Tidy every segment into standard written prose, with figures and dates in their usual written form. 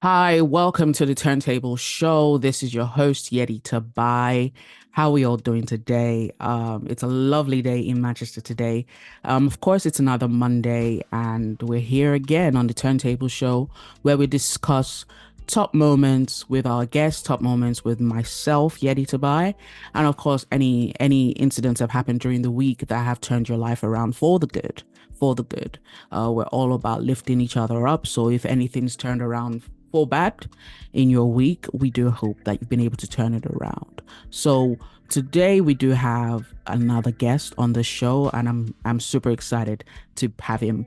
Hi, welcome to the Turntable Show. This is your host, Yettis. How are we all doing today? It's a lovely day in Manchester today. Of course, it's another Monday, and we're here again on the Turntable Show where we discuss top moments with our guests, top moments with myself, Yettis, and of course, any incidents that have happened during the week that have turned your life around for the good. For the good. We're all about lifting each other up. So if anything's turned around for bad in your week, we do hope that you've been able to turn it around. So today we do have another guest on the show, and I'm super excited to have him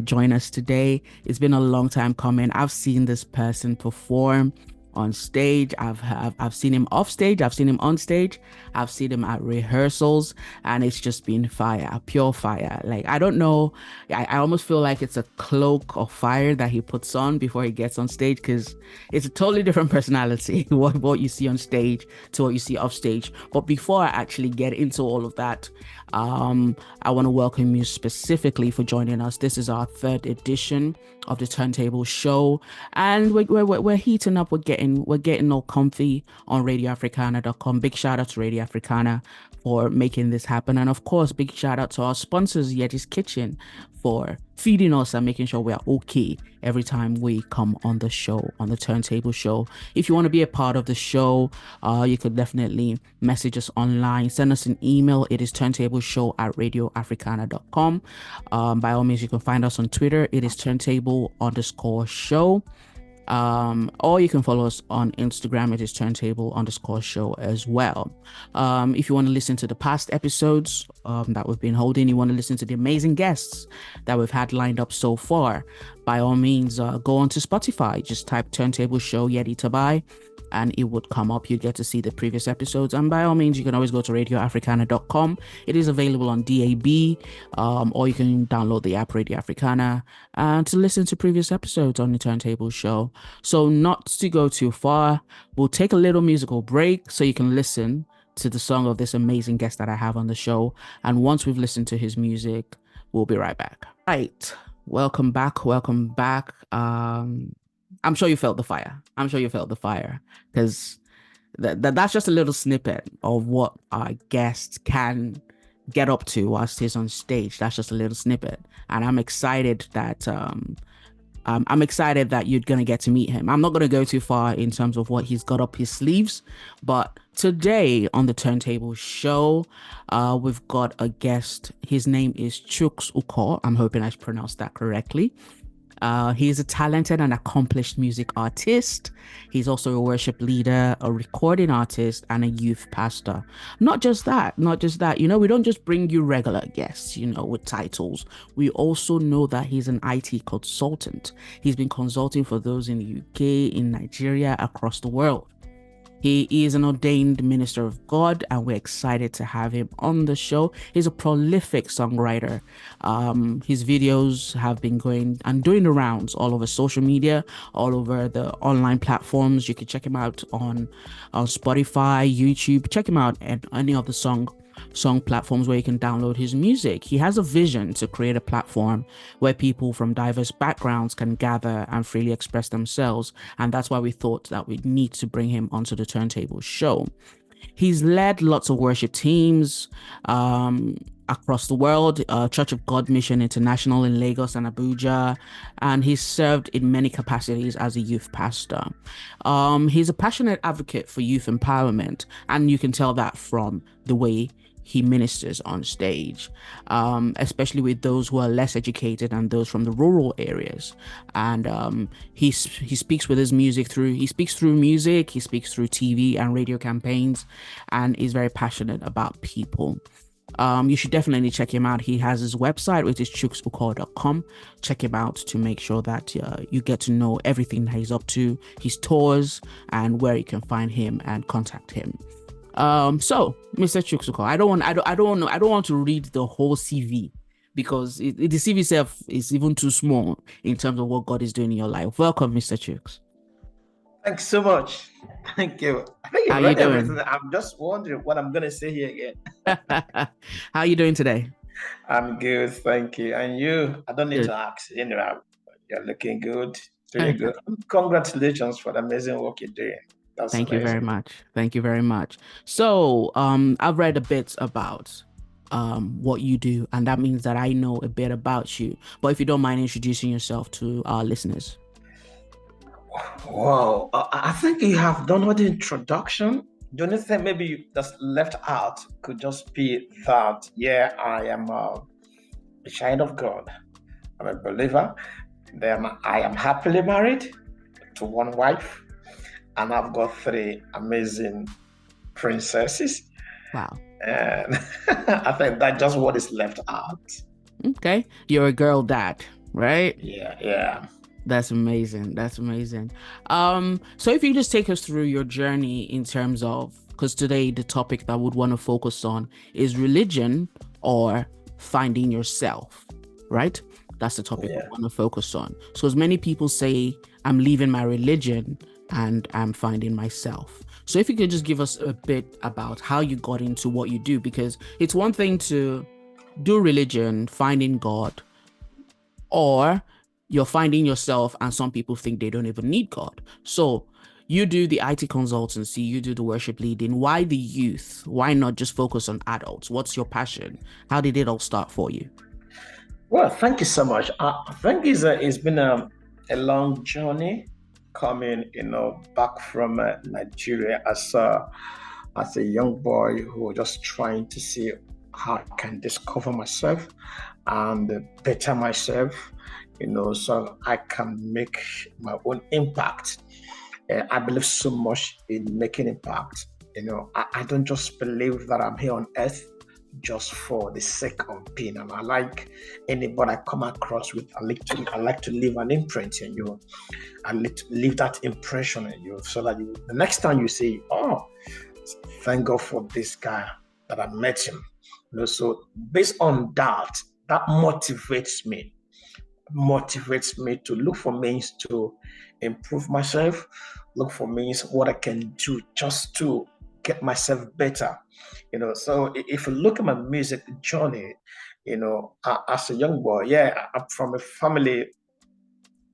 join us today. It's been a long time coming. I've seen this person perform on stage. I've seen him off stage. I've seen him on stage. I've seen him at rehearsals, and it's just been fire, pure fire. Like I don't know, I almost feel like it's a cloak of fire that he puts on before he gets on stage because it's a totally different personality. What you see on stage to what you see off stage. But before I actually get into all of that, I want to welcome you specifically for joining us. This is our third edition of the Turntable Show, and we're heating up. We're getting all comfy on RadioAfricana.com. Big shout out to Radio Africana for making this happen, and of course, big shout out to our sponsors, Yettis Kitchen, for feeding us and making sure we are okay every time we come on the show, on the Turntable Show. If you want to be a part of the show, you could definitely message us online, send us an email. It is turntableshow@radioafricana.com. By all means, you can find us on Twitter. It is turntable_show. Or you can follow us on Instagram. It is turntable_show as well. If you want to listen to the past episodes that we've been holding, you want to listen to the amazing guests that we've had lined up so far, by all means, go on to Spotify. Just type Turntable Show Yeti Tabai and it would come up. You get to see the previous episodes. And by all means, you can always go to radioafricana.com. It is available on DAB, or you can download the app Radio Africana to listen to previous episodes on the Turntable Show. So, not to go too far, we'll take a little musical break so you can listen to the song of this amazing guest that I have on the show. And once we've listened to his music, we'll be right back. Right. Welcome back. Welcome back. I'm sure you felt the fire. I'm sure you felt the fire because that's just a little snippet of what our guest can get up to whilst he's on stage. That's just a little snippet, and I'm excited that you're gonna get to meet him. I'm not gonna go too far in terms of what he's got up his sleeves, but today on the Turntable Show, we've got a guest. His name is Chuks Uko. I'm hoping I pronounced that correctly. He is a talented and accomplished music artist. He's also a worship leader, a recording artist, and a youth pastor. Not just that. We don't just bring you regular guests, with titles. We also know that he's an IT consultant. He's been consulting for those in the UK, in Nigeria, across the world. He is an ordained minister of God, and we're excited to have him on the show. He's a prolific songwriter. His videos have been going and doing the rounds all over social media, all over the online platforms. You can check him out on Spotify, YouTube. Check him out at any of the song platforms where you can download his music. He has a vision to create a platform where people from diverse backgrounds can gather and freely express themselves. And that's why we thought that we need to bring him onto the Turntable Show. He's led lots of worship teams across the world, Church of God Mission International in Lagos and Abuja, and he's served in many capacities as a youth pastor. He's a passionate advocate for youth empowerment, and you can tell that from the way he ministers on stage, especially with those who are less educated and those from the rural areas. And he speaks with his music through he speaks through music, he speaks through TV and radio campaigns, and is very passionate about people. You should definitely check him out. He has his website, which is chuksuko.com. Check him out to make sure that you get to know everything that he's up to, his tours, and where you can find him and contact him. So Mr. Chuksuko, I don't want to read the whole CV because the CV itself is even too small in terms of what God is doing in your life. Welcome, Mr. Chuks. Thanks so much. Thank you. I think How you've you read everything. doing? I'm just wondering what I'm going to say here again. How you doing today? I'm good. Thank you. And you, I don't need Good. to ask. You're looking good. really good. Congratulations for the amazing work you're doing. That's Thank you very amazing. much. Thank you very much. So, I've read a bit about what you do, and that means that I know a bit about you. But if you don't mind introducing yourself to our listeners. Wow, I think you have done all the introduction. The only thing maybe you just left out could just be that, yeah, I am a child of God. I'm a believer. Then I am happily married to one wife, and I've got three amazing princesses. Wow. And I think that's just what is left out. Okay. You're a girl dad, right? Yeah, yeah. That's amazing. That's amazing. So if you just take us through your journey in terms of, because today the topic that I would want to focus on is religion or finding yourself, right? That's the topic we Yeah. want to focus on. So as many people say, I'm leaving my religion and I'm finding myself. So if you could just give us a bit about how you got into what you do, because it's one thing to do religion, finding God, or you're finding yourself and some people think they don't even need God. So you do the IT consultancy, you do the worship leading. Why the youth? Why not just focus on adults? What's your passion? How did it all start for you? Well, thank you so much. I think it's been a long journey coming, back from Nigeria as a young boy who was just trying to see how I can discover myself and better myself, so I can make my own impact. I believe so much in making impact. I don't just believe that I'm here on earth just for the sake of being. And I like anybody I come across with, I like to leave an imprint in you. I like to leave that impression in you so that the next time you say, oh, thank God for this guy that I met him. So based on that, that motivates me to look for means to improve myself, look for means what I can do just to get myself better. So if you look at my music journey, as a young boy, yeah, I'm from a family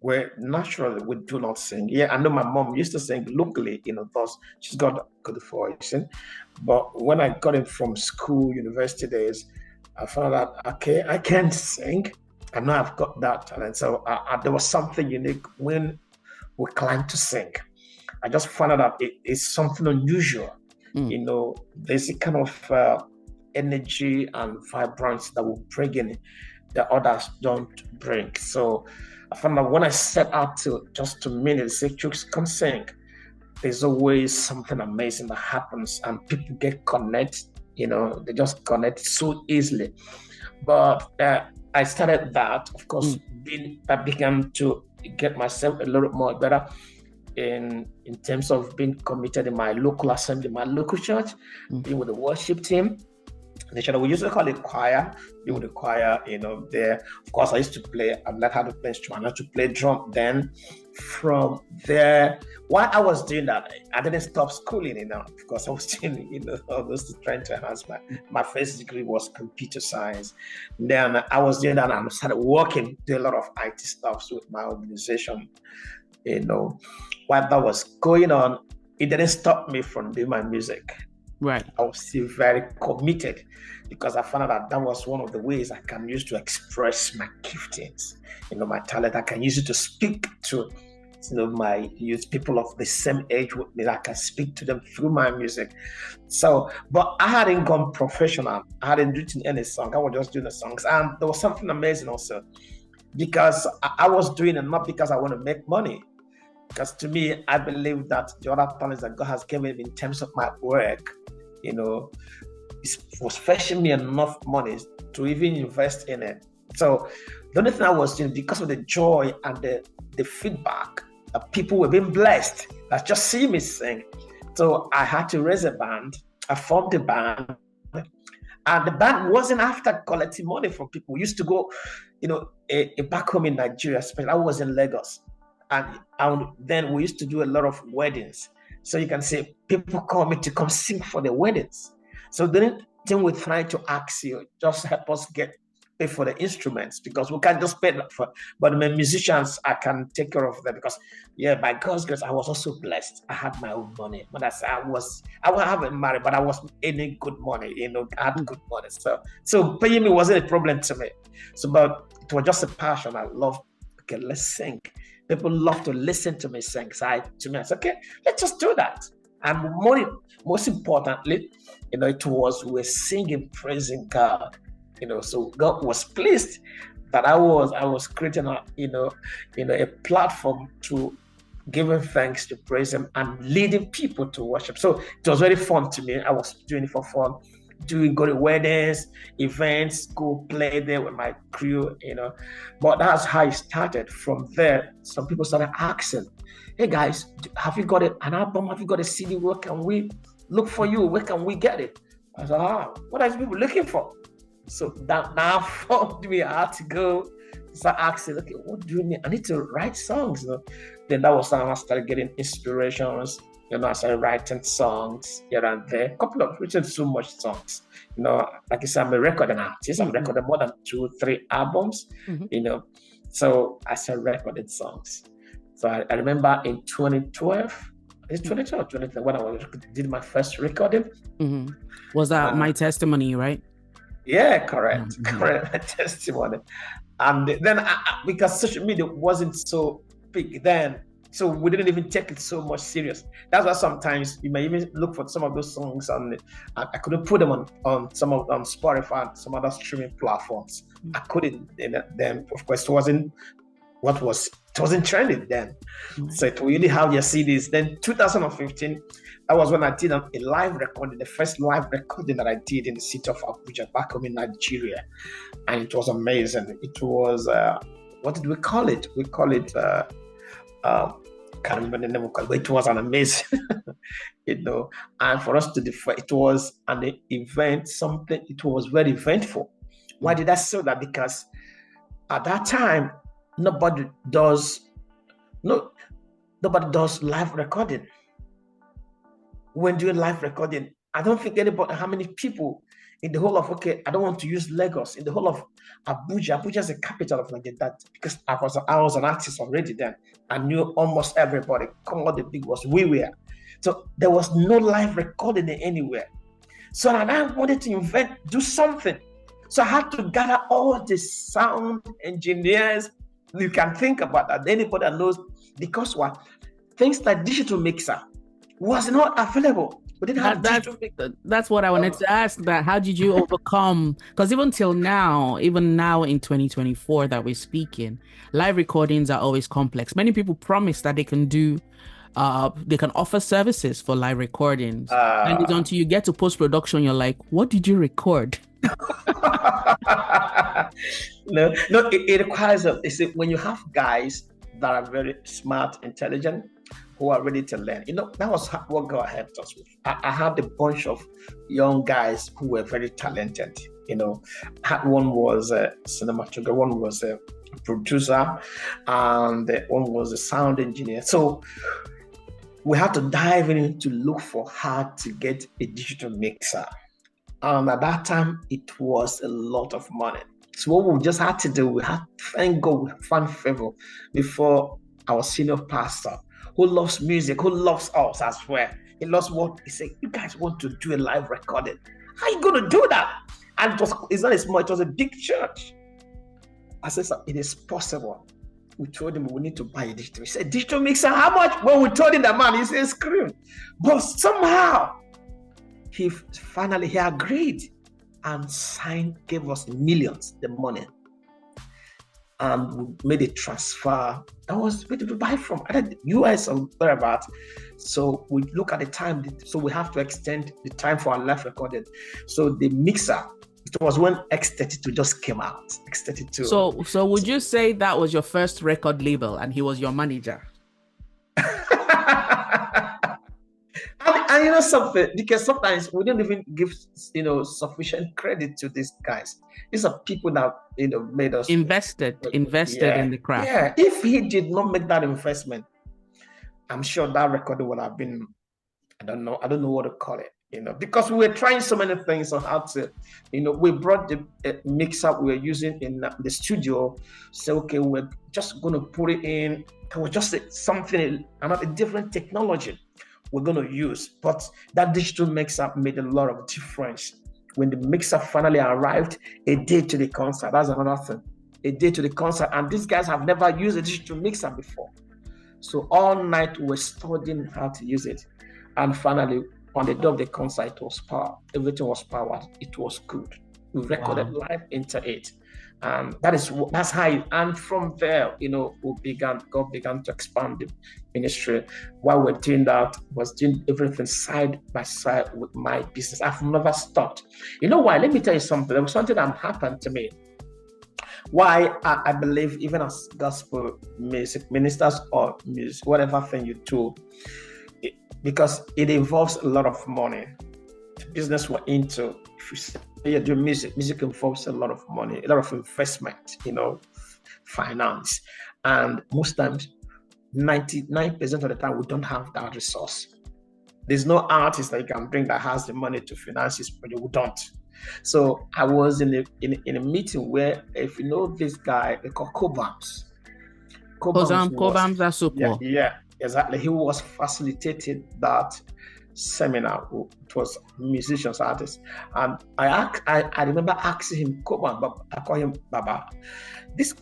where naturally we do not sing. Yeah, I know my mom used to sing locally, thus she's got a good voice. But when I got in from school, university days, I found out, okay, I can't sing. I know I've got that talent. So there was something unique when we climbed to sing. I just found out that it's something unusual. There's a kind of energy and vibrance that will bring in that others don't bring. So I found that when I set out to just to minutes, say, Chooks, come sing, there's always something amazing that happens and people get connected, they just connect so easily. But I started that, of course, I began to get myself a little more better in terms of being committed in my local assembly, my local church, being with the worship team. We used to call it choir, be with the choir, there. Of course, I used to play, I learned how to play instrument, I learned to play drum. Then from there, while I was doing that, I didn't stop schooling, because I was doing, all those trying to enhance my first degree was computer science. Then I was doing that and I started working, doing a lot of IT stuff with my organization, while that was going on, it didn't stop me from doing my music. Right. I was still very committed because I found out that was one of the ways I can use to express my giftings, my talent. I can use it to speak to, my youth, people of the same age with me. I can speak to them through my music. So, but I hadn't gone professional. I hadn't written any song. I was just doing the songs. And there was something amazing also because I was doing it not because I want to make money. Because to me, I believe that the other talents that God has given me in terms of my work, was fetching me enough money to even invest in it. So the only thing I was doing, because of the joy and the feedback, that people were being blessed, that just see me sing. So I had to raise a band. I formed a band. And the band wasn't after collecting money from people. We used to go, back home in Nigeria, especially I was in Lagos. And then we used to do a lot of weddings. So you can say people call me to come sing for the weddings. So then we try to ask you, just help us get pay for the instruments because we can't just pay that for. But the musicians, I can take care of them because, yeah, by God's grace, I was also blessed. I had my own money. But I haven't married, but I was earning good money. I had good money. So paying me wasn't a problem to me. So, but it was just a passion. I love. Okay, let's sing. People love to listen to me sing. So I said, okay, let's just do that. And most importantly, it was we're singing, praising God. So God was pleased that I was creating a platform to giving thanks, to praise Him, and leading people to worship. So it was very fun to me. I was doing it for fun. Go to weddings, events, go play there with my crew, But that's how it started. From there, some people started asking, hey guys, have you got an album? Have you got a CD? Where can we look for you? Where can we get it? I said, what are people looking for? So that now formed me. I had to go start asking, okay, what do you need? I need to write songs. Then that was how I started getting inspirations. I started writing songs here and there. Written so much songs. Like I said, I'm a recording artist. I'm recording more than 2-3 albums. So I started recording songs. So I remember in 2012, it's 2012, 2013, when I did my first recording. Was that My Testimony, right? Yeah, correct. Correct. My testimony. And then because social media wasn't so big then, so we didn't even take it so much serious. That's why sometimes you may even look for some of those songs and I couldn't put them on Spotify and some other streaming platforms. I couldn't. Then of course it wasn't trending then. So it really have your CDs. Then 2015, that was when I did a live recording, the first live recording that I did in the city of Abuja, back home in Nigeria, and it was amazing. It was what did we call it? We call it. Can't remember the name of it, but it was an amazing, and for us to define, it was an event, something, it was very eventful. Why did I say that? Because at that time, nobody does live recording. When doing live recording, I don't think anybody, how many people in the whole of, I don't want to use Lagos, in the whole of Abuja is the capital of Nigeria, because I was an artist already then. I knew almost everybody. Come on, the big was we were. So there was no live recording anywhere. So I wanted to do something. So I had to gather all the sound engineers. You can think about that. Anybody that knows, because what? Things like digital mixer was not available. We didn't have digital mixer. That's what I wanted to ask. That how did you overcome? Because even now in 2024 that we're speaking, live recordings are always complex. Many people promise that they can do, they can offer services for live recordings, and it's until you get to post production, you're like, what did you record? No, it requires when you have guys that are very smart, intelligent, who are ready to learn. That was what God helped us with. I had a bunch of young guys who were very talented. One was a cinematographer, one was a producer, and one was a sound engineer. So we had to dive in to look for how to get a digital mixer. And at that time, it was a lot of money. So what we just had to do, we had, thank God, we found favor before our senior pastor, who loves music, who loves us as well. He loves what he said. You guys want to do a live recording? How are you going to do that? And it's not a small, it was a big church. I said, it is possible. We told him we need to buy a digital. He said, digital mixer, how much? When we told him the man, he said, scream. But somehow, he finally agreed and gave us millions, the money. And we made a transfer. That was where did we buy from? Either US or thereabouts. So we look at the time. So we have to extend the time for our live recording. So the mixer, it was when X32 just came out. X32. So would you say that was your first record label and he was your manager? And something, because sometimes we don't even give sufficient credit to these guys. These are people that made us invested in the craft. Yeah, if he did not make that investment, I'm sure that recording would have been, I don't know what to call it. because we were trying so many things on how to, we brought the mixer we were using in the studio. So, okay, we're just going to put it in. It was just something, another different technology we're going to use. But that digital mixer made a lot of difference. When the mixer finally arrived, a day to the concert, that's another thing. A day to the concert. And these guys have never used a digital mixer before. So all night we're studying how to use it. And finally, on the day of the concert, it was power. Everything was powered. It was good. We recorded live into it. And that's how, and from there, God began to expand the ministry. While we're doing that, was doing everything side by side with my business. I've never stopped. You know why? Let me tell you something. There was something that happened to me. Why I believe, even as gospel music ministers or music, whatever thing you do, because it involves a lot of money. The business we're into, if you say you do music involves a lot of money, a lot of investment, finance. And most times, 99% of the time, we don't have that resource. There's no artist that you can bring that has the money to finance his project. We don't. So I was in a meeting where, if you know this guy, they call Cobams. Cobams are super. Yeah, exactly. He was facilitating that seminar. It was musicians, artists, and I remember asking him, Cobam, I call him Baba. This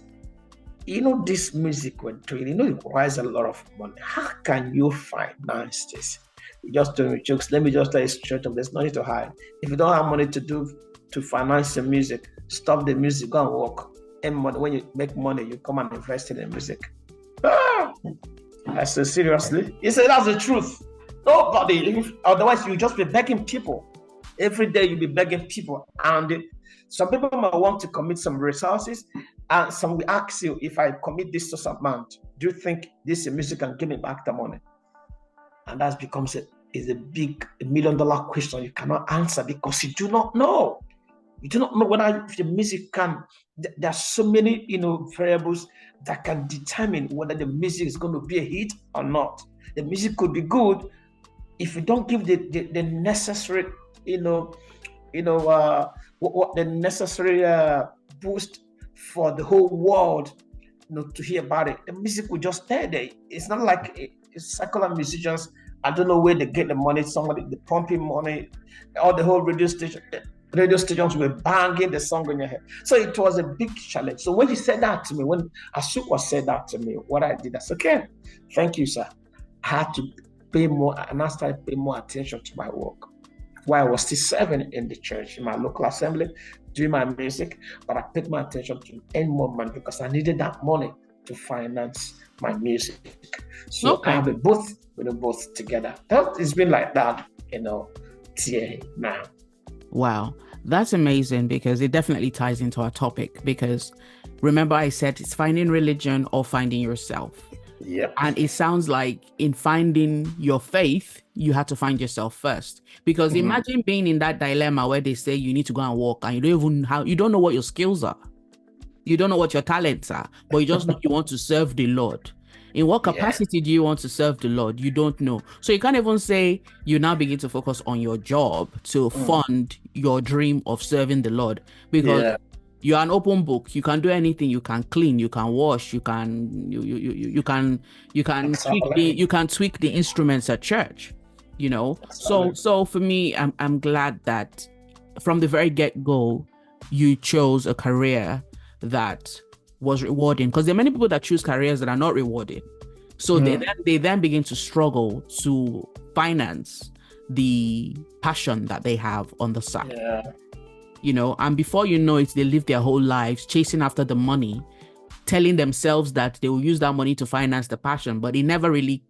music we're doing, it requires a lot of money. How can you finance this? You just doing jokes. Let me just tell you straight up, there's nothing to hide. If you don't have money to finance the music, stop the music, go and work. And when you make money, you come and invest in the music. I said, seriously? He said, that's the truth. Nobody, otherwise you just be begging people. Every day you'll be begging people. And some people might want to commit some resources, and some will ask you, if I commit this to some amount, do you think this music can give me back the money? And that becomes a big $1 million question you cannot answer, because you do not know. You do not know whether the music can. There are so many, variables that can determine whether the music is going to be a hit or not. The music could be good if you don't give the necessary, what the necessary boost for the whole world, to hear about it. The music will just stay there. It's not like secular musicians. I don't know where they get the money. Somebody the pumping money, or the whole radio stations were banging the song in your head. So it was a big challenge. So when he said that to me, when Asukwa said that to me, what I did, I said, okay, thank you, sir. I had to pay more, and I started paying more attention to my work. While I was still serving in the church, in my local assembly, doing my music, but I paid my attention to earn more money because I needed that money to finance my music. So I have both together. It's been like that, till now. Wow, that's amazing, because it definitely ties into our topic. Because remember, I said it's finding religion or finding yourself. Yep. And it sounds like in finding your faith, you had to find yourself first. Because imagine being in that dilemma where they say you need to go and walk, and you don't know what your skills are. You don't know what your talents are, but you just know you want to serve the Lord. In what capacity do you want to serve the Lord? You don't know. So you can't even say you now begin to focus on your job to fund your dream of serving the Lord, because you're an open book. You can do anything. You can clean, you can wash, you can tweak the instruments at church, So for me, I'm glad that from the very get-go you chose a career that was rewarding, because there are many people that choose careers that are not rewarded. So they then begin to struggle to finance the passion that they have on the side. And before you know it, they live their whole lives chasing after the money, telling themselves that they will use that money to finance the passion, but it never really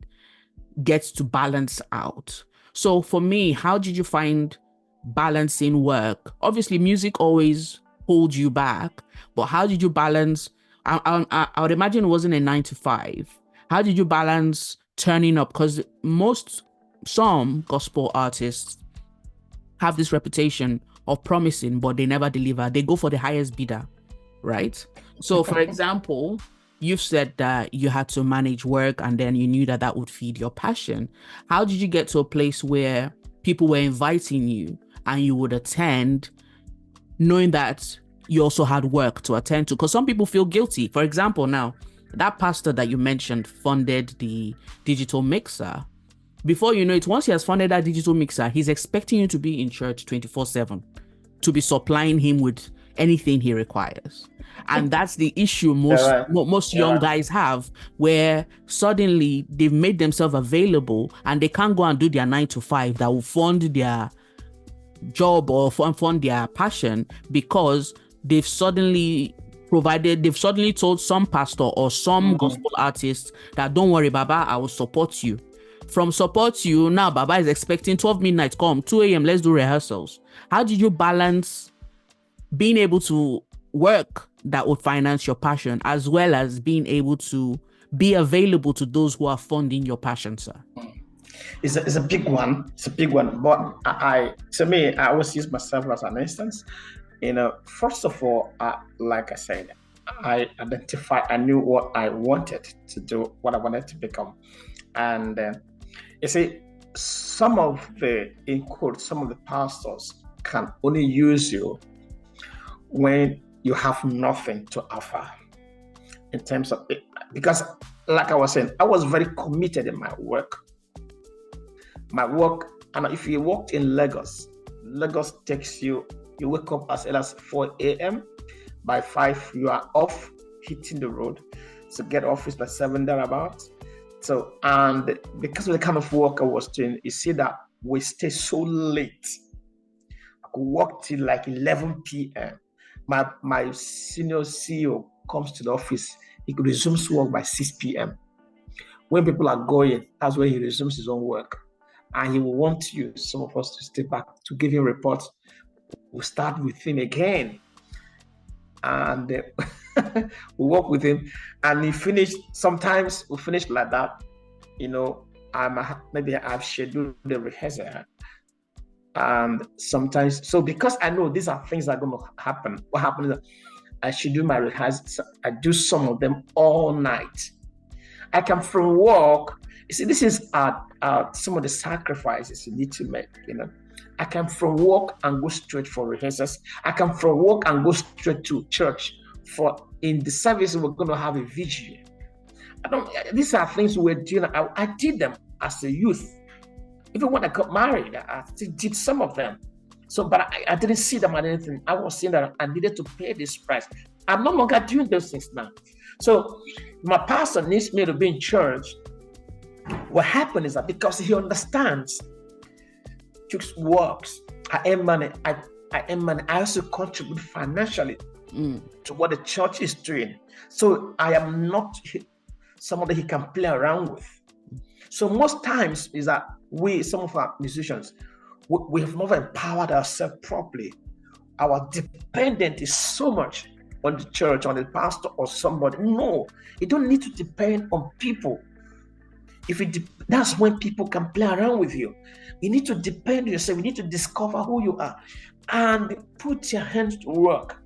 gets to balance out. So for me, how did you find balancing work? Obviously, music always holds you back, but how did you balance? I would imagine it wasn't a 9 to 5. How did you balance turning up? Because some gospel artists have this reputation of promising, but they never deliver. They go for the highest bidder, right? So, for example, you've said that you had to manage work, and then you knew that would feed your passion. How did you get to a place where people were inviting you and you would attend, knowing that you also had work to attend to? Because some people feel guilty. For example, now, that pastor that you mentioned funded the digital mixer. Before you know it, once he has funded that digital mixer, he's expecting you to be in church 24/7, to be supplying him with anything he requires. And that's the issue most young guys have, where suddenly they've made themselves available and they can't go and do their 9 to 5 that will fund their job or fund their passion, because they've suddenly told some pastor or some gospel artist that, don't worry, Baba, I will support you. From support you, now Baba is expecting 12 midnight, come 2 a.m, let's do rehearsals. How did you balance being able to work that would finance your passion, as well as being able to be available to those who are funding your passion, sir? It's a big one. It's a big one. But to me, I always use myself as an instance. First of all, like I said, I knew what I wanted to do, what I wanted to become. And you see, some of the pastors can only use you when you have nothing to offer in terms of it. Because like I was saying, I was very committed in my work. And if you worked in Lagos takes you wake up as early as 4 a.m. By 5, you are off, hitting the road. So get office by 7 thereabouts. So, and because of the kind of work I was doing, you see that we stay so late. I could work till like 11 p.m. My senior CEO comes to the office. He could resume work by 6 p.m. When people are going, that's when he resumes his own work. And he will want some of us, to stay back to give him reports. We'll start with him again. And we work with him. And he finished, sometimes we finish like that. Maybe I've scheduled the rehearsal. And sometimes, so because I know these are things that are going to happen, what happens is I schedule my rehearsals. I do some of them all night. I come from work. You see, this is some of the sacrifices you need to make. I come from work and go straight for rehearsals. I come from work and go straight to church. In the service, we're going to have a vigil. These are things we're doing. I did them as a youth. Even when I got married, I still did some of them. So, but I didn't see them as anything. I was seeing that I needed to pay this price. I'm no longer doing those things now. So my pastor needs me to be in church. What happened is that because he understands church works, I earn money. I also contribute financially to what the church is doing. So I am not somebody he can play around with. So most times is that some of our musicians, we have never empowered ourselves properly. Our dependence is so much on the church, on the pastor, or somebody. No, you don't need to depend on people. That's when people can play around with you. You need to depend on yourself. You need to discover who you are and put your hands to work.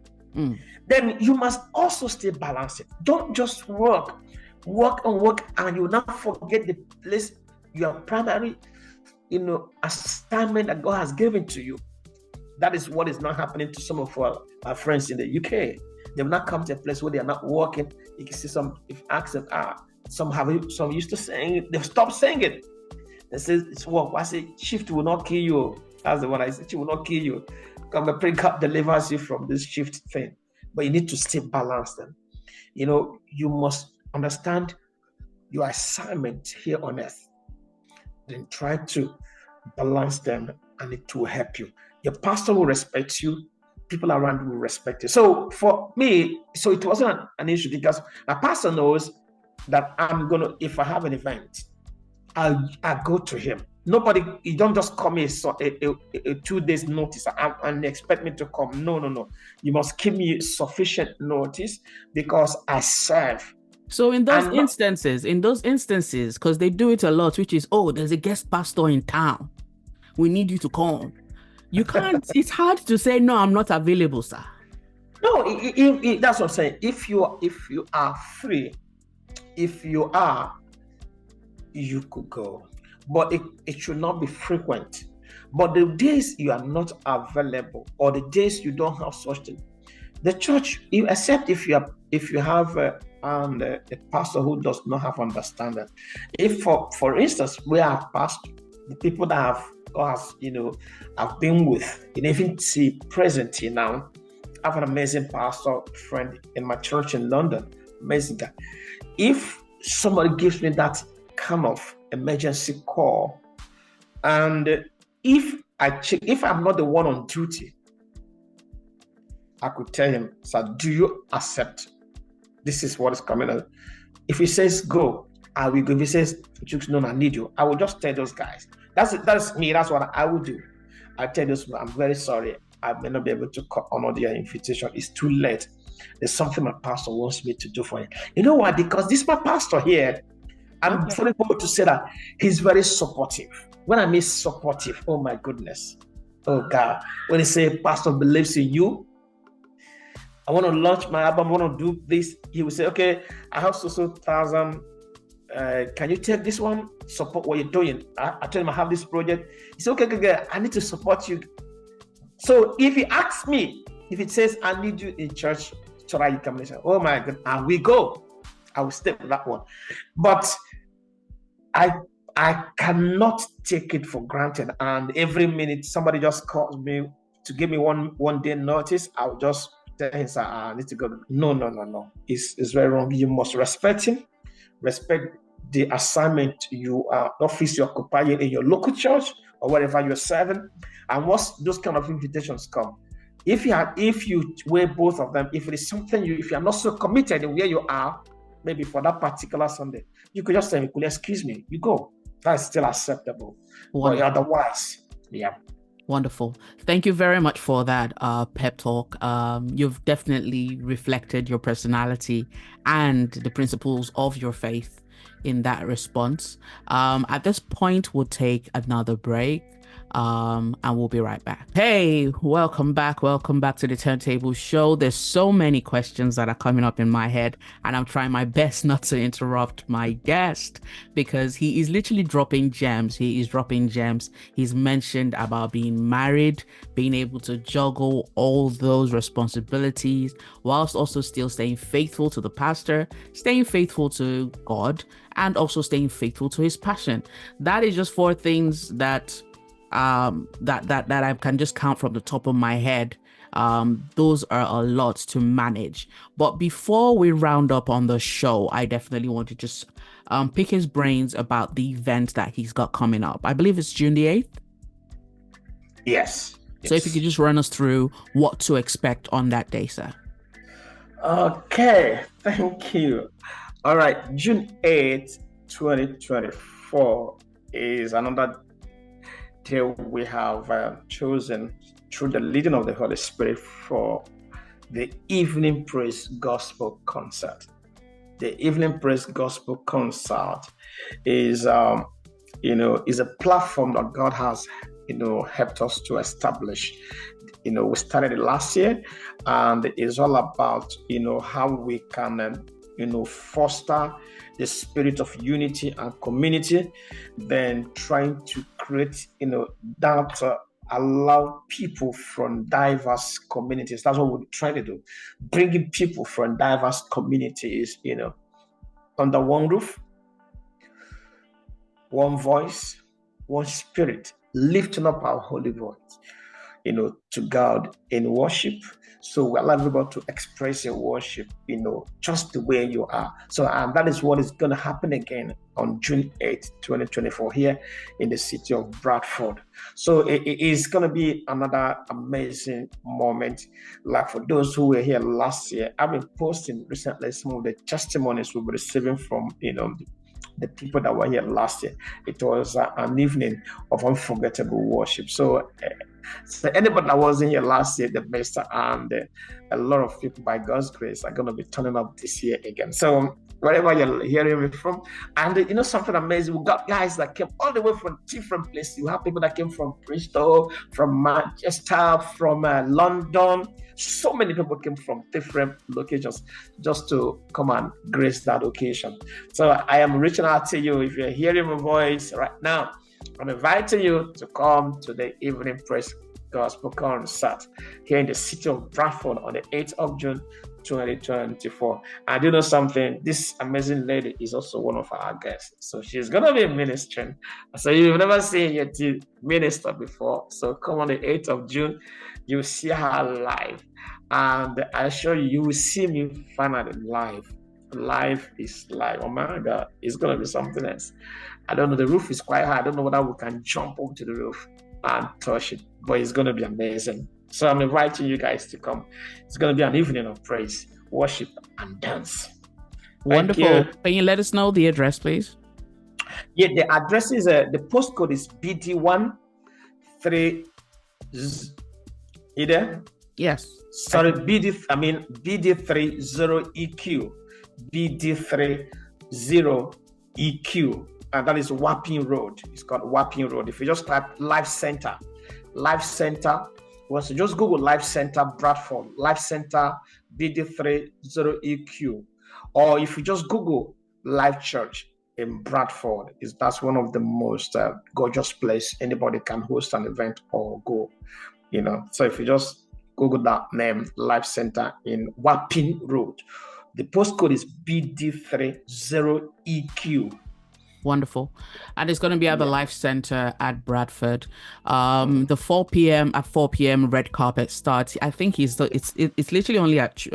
Then you must also stay balanced. Don't just work, and you will not forget the place, your primary, assignment that God has given to you. That is what is not happening to some of our friends in the UK. They will not come to a place where they are not working. You can see some, if asked them, some used to sing it, they stop saying it. They say it's work. I say shift will not kill you. That's the one I said, she will not kill you. Come and pray God delivers you from this shift thing. But you need to stay balanced. And you must understand your assignment here on earth. Then try to balance them, and it will help you. Your pastor will respect you. People around you will respect you. So for me, it wasn't an issue because my pastor knows that if I have an event, I'll go to him. You don't just call me a 2 days notice and expect me to come. No. You must give me sufficient notice because I serve. So in those instances, because they do it a lot, which is, there's a guest pastor in town, we need you to come. You can't. It's hard to say no. I'm not available, sir. No, that's what I'm saying. If you are free, you could go, but it should not be frequent. But the days you are not available, or the days you don't have such thing, the church, except if you have a pastor who does not have understanding. If for instance we have pastors, the people that have God has, I've been with, even see present here now. I have an amazing pastor friend in my church in London, amazing guy. If somebody gives me that kind of emergency call, and if I'm not the one on duty, I could tell him, sir, do you accept? This is what is coming out. If he says go, I will go. If he says, no, I need you, I will just tell those guys. That's me. That's what I will do. I tell those, I'm very sorry. I may not be able to honor their invitation. It's too late. There's something my pastor wants me to do for him. You know why? Because this my pastor here, I'm very bold to say that he's very supportive. When I mean supportive, oh my goodness. Oh God. When he say pastor believes in you, I want to launch my album, I want to do this, he will say, okay, I have so thousand. Can you take this one? Support what you're doing. I tell him I have this project. He said, okay, I need to support you. So if he asks me, if it says I need you in church, so that you come and say, oh my God, and we go. I will step with that one. But I cannot take it for granted. And every minute somebody just calls me to give me one day notice, I'll just tell him, sir, I need to go. No. It's very wrong. You must respect him. Respect the assignment office you occupy in your local church or wherever you're serving. And once those kind of invitations come, if you weigh both of them, if it is something if you are not so committed in where you are, maybe for that particular Sunday, you could just say, excuse me, you go. That's still acceptable. But otherwise, yeah. Wonderful. Thank you very much for that pep talk. You've definitely reflected your personality and the principles of your faith in that response. At this point, we'll take another break. And we'll be right back. Hey, welcome back to the Turntable Show. There's so many questions that are coming up in my head, and I'm trying my best not to interrupt my guest because he is literally dropping gems. He's mentioned about being married, being able to juggle all those responsibilities whilst also still staying faithful to the pastor, staying faithful to God, and also staying faithful to his passion. That is just 4 things that I can just count from the top of my head. Those are a lot to manage. But before we round up on the show, I definitely want to just pick his brains about the event that he's got coming up. I believe it's June the 8th. Yes. So if you could just run us through what to expect on that day, sir. Okay, thank you. All right, June 8th, 2024 is another day we have chosen through the leading of the Holy Spirit for the Evening Praise Gospel Concert. The Evening Praise Gospel Concert is a platform that God has, helped us to establish. We started it last year, and it's all about, how we can, foster the spirit of unity and community, then trying to create, that allow people from diverse communities. That's what we're trying to do. Bringing people from diverse communities, under one roof, one voice, one spirit, lifting up our holy voice, to God in worship. So we allow everybody to express your worship, just the way you are. So that is what is going to happen again on June 8th, 2024 here in the city of Bradford. So it is going to be another amazing moment. Like for those who were here last year, I've been posting recently some of the testimonies we've been receiving from, the people that were here last year. It was an evening of unforgettable worship. So anybody that wasn't here last year, the best, and a lot of people by God's grace are going to be turning up this year again. So wherever you're hearing me from, and something amazing, we got guys that came all the way from different places. You have people that came from Bristol, from Manchester, from London. So many people came from different locations just to come and grace that occasion. So I am reaching out to you. If you're hearing my voice right now, I'm inviting you to come to the evening praise gospel concert here in the city of Bradford on the 8th of June 2024. I do know something. This amazing lady is also one of our guests. So she's going to be ministering. So you've never seen Yettis minister before. So come on the 8th of June. You'll see her live. And I assure you, you will see me finally live. Life is live. Oh my God, it's going to be something else. I don't know. The roof is quite high. I don't know whether we can jump up to the roof and touch it, but it's going to be amazing. So I'm inviting you guys to come. It's going to be an evening of praise, worship, and dance. Wonderful. Can you let us know the address, please? Yeah, the address is the postcode is BD1 3. You there? Yes. Sorry, BD30EQ. BD30EQ. And that is Wapping Road. It's called Wapping Road. If you just type Life Center, once you just Google Life Center Bradford, Life Center BD30EQ, or if you just Google Life Church in Bradford, that's one of the most gorgeous place anybody can host an event or go. So if you just Google that name, Life Center in Wapping Road, the postcode is BD30EQ. Wonderful. And it's going to be at the Life Center at Bradford. The 4 p.m. red carpet starts. I think it's literally only at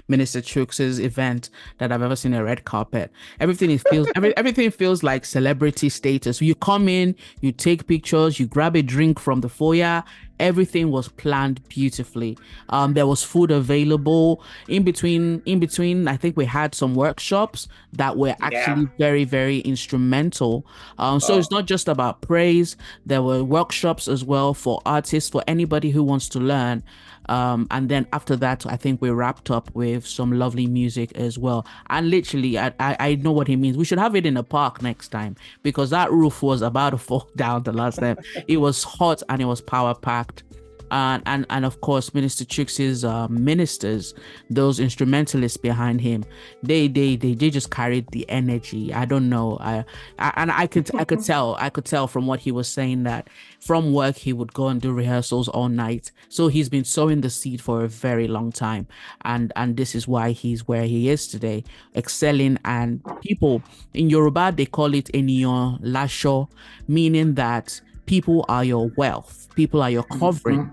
Minister Chooks's event that I've ever seen a red carpet. Everything feels like celebrity status. You come in, you take pictures, you grab a drink from the foyer. Everything was planned beautifully. There was food available in between. I think we had some workshops that were actually very, very instrumental. So it's not just about praise. There were workshops as well for artists, for anybody who wants to learn. And then after that, I think we wrapped up with some lovely music as well. And literally, I know what he means. We should have it in a park next time, because that roof was about to fall down the last time. It was hot and it was power packed. And of course, Minister Chooks's ministers, those instrumentalists behind him, they just carried the energy. I don't know. I could tell from what he was saying that from work he would go and do rehearsals all night. So he's been sowing the seed for a very long time, and this is why he's where he is today, excelling. And people in Yoruba, they call it eniyan lasho, meaning that people are your wealth, people are your covering.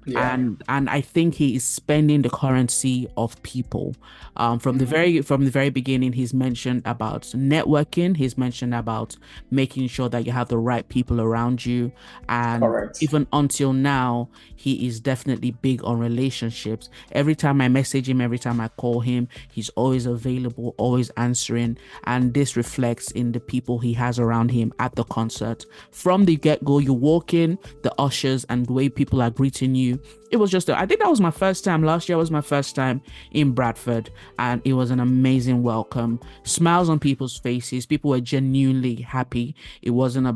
Yeah. And I think he is spending the currency of people. From the very beginning, he's mentioned about networking. He's mentioned about making sure that you have the right people around you. And even until now, he is definitely big on relationships. Every time I message him, every time I call him, he's always available, always answering. And this reflects in the people he has around him at the concert. From the get-go, you walk in, the ushers and the way people are greeting you. It was just, I think that was my first time. Last year was my first time in Bradford, and it was an amazing welcome. Smiles on people's faces. People were genuinely happy. It wasn't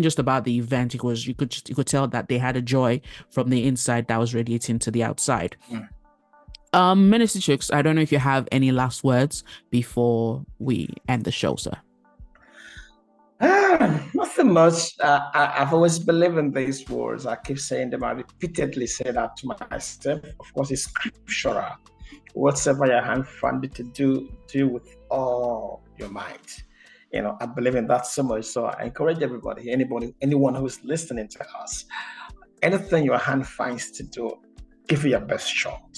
just about the event. It was, you could tell that they had a joy from the inside that was radiating to the outside. Minister Chooks, I don't know if you have any last words before we end the show, sir. Nothing much. I've always believed in these words. I keep saying them. I repeatedly say that to myself. Of course, it's scriptural. Whatever your hand found it to do with all your might. I believe in that so much. So I encourage everybody, anyone who is listening to us, anything your hand finds to do, give it your best shot.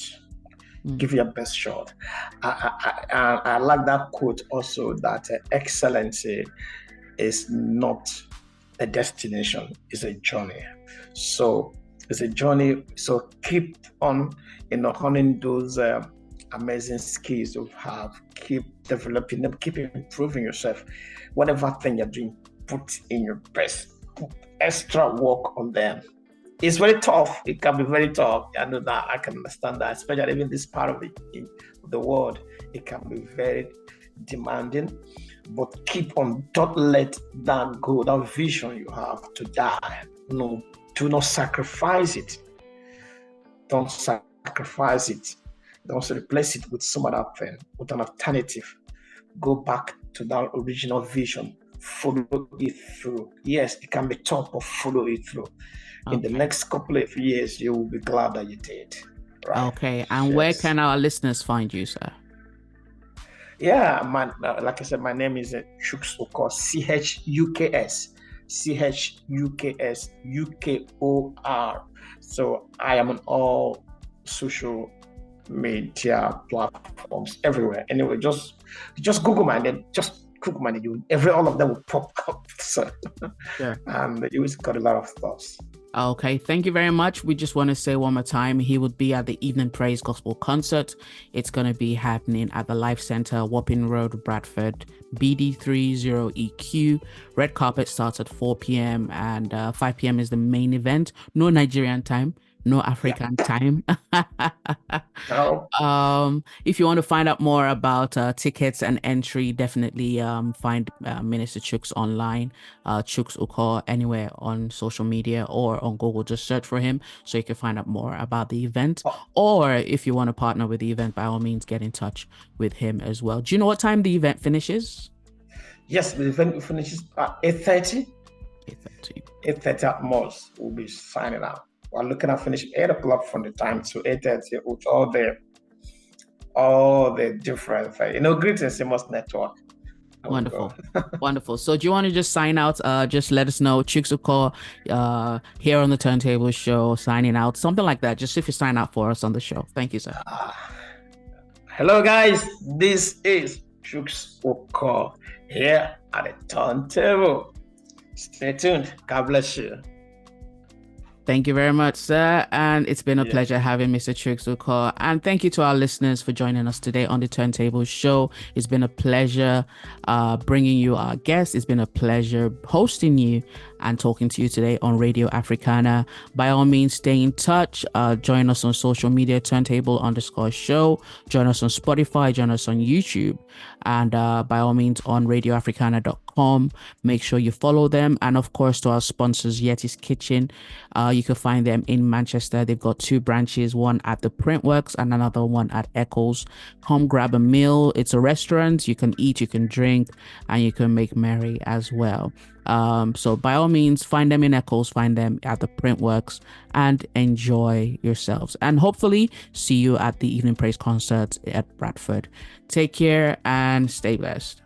Give it your best shot. I like that quote also, that excellency is not a destination, it's a journey. So it's a journey. So keep on, honing those amazing skills you have. Keep developing them, keep improving yourself. Whatever thing you're doing, put in your best. Put extra work on them. It's very tough. It can be very tough. I know that. I can understand that, especially even this part of the world. It can be very demanding. But keep on, don't let that go, that vision you have to die. No, do not sacrifice it. Don't sacrifice it. Don't replace it with some other thing, with an alternative. Go back to that original vision follow it through. Yes, it can be tough, but follow it through. In the Okay. next couple of years, you will be glad that you did. Right. Okay. And where Yes. can our listeners find you, sir? Yeah, man. Like I said, my name is Chuks Okor, Chuksuksukor. So I am on all social media platforms everywhere. Anyway, just Google my name, just Google my name. Every all of them will pop up. So, Sure. and you will got a lot of thoughts. Okay, thank you very much. We just want to say one more time, he would be at the Evening Praise Gospel Concert. It's going to be happening at the Life Center, Wapping Road, Bradford, BD30EQ. Red carpet starts at 4 p.m. and 5 p.m. is the main event. No Nigerian time, no Yeah. African time. So, If you want to find out more about tickets and entry, definitely find Minister Chooks online, Chooks Ukor, anywhere on social media or on Google. Just search for him so you can find out more about the event. oh, Or if you want to partner with the event, by all means, get in touch with him as well. Do you know what time the event finishes? yes, the event finishes at 8:30. 8:30. 8:30 at most, we'll be signing out. We're looking at finishing 8 o'clock from the time to 8:30 with all the different, greetings, you must network. There we go. Wonderful. Wonderful. So do you want to just sign out? Just let us know. Chicks call here on the Turntable Show, signing out, something like that. Just if you sign out for us on the show. Thank you, sir. Hello, guys. This is Chooks Okor here at the Turntable. Stay tuned. God bless you. Thank you very much, sir. And it's been a Yeah. pleasure having Mr. Chooks. And thank you to our listeners for joining us today on the Turntable Show. It's been a pleasure bringing you our guests. It's been a pleasure hosting you and talking to you today on Radio Africana. By all means, stay in touch. Join us on social media, turntable_show. Join us on Spotify. Join us on YouTube. And by all means, on radioafricana.com. Make sure you follow them. And of course, to our sponsors, Yettis Kitchen. You can find them in Manchester. They've got 2 branches, one at the Printworks and another one at Eccles. Come grab a meal. It's a restaurant. You can eat, you can drink, and you can make merry as well. So by all means, find them in Eccles, find them at the Printworks, and enjoy yourselves. And hopefully see you at the Evening Praise concert at Bradford. Take care and stay blessed.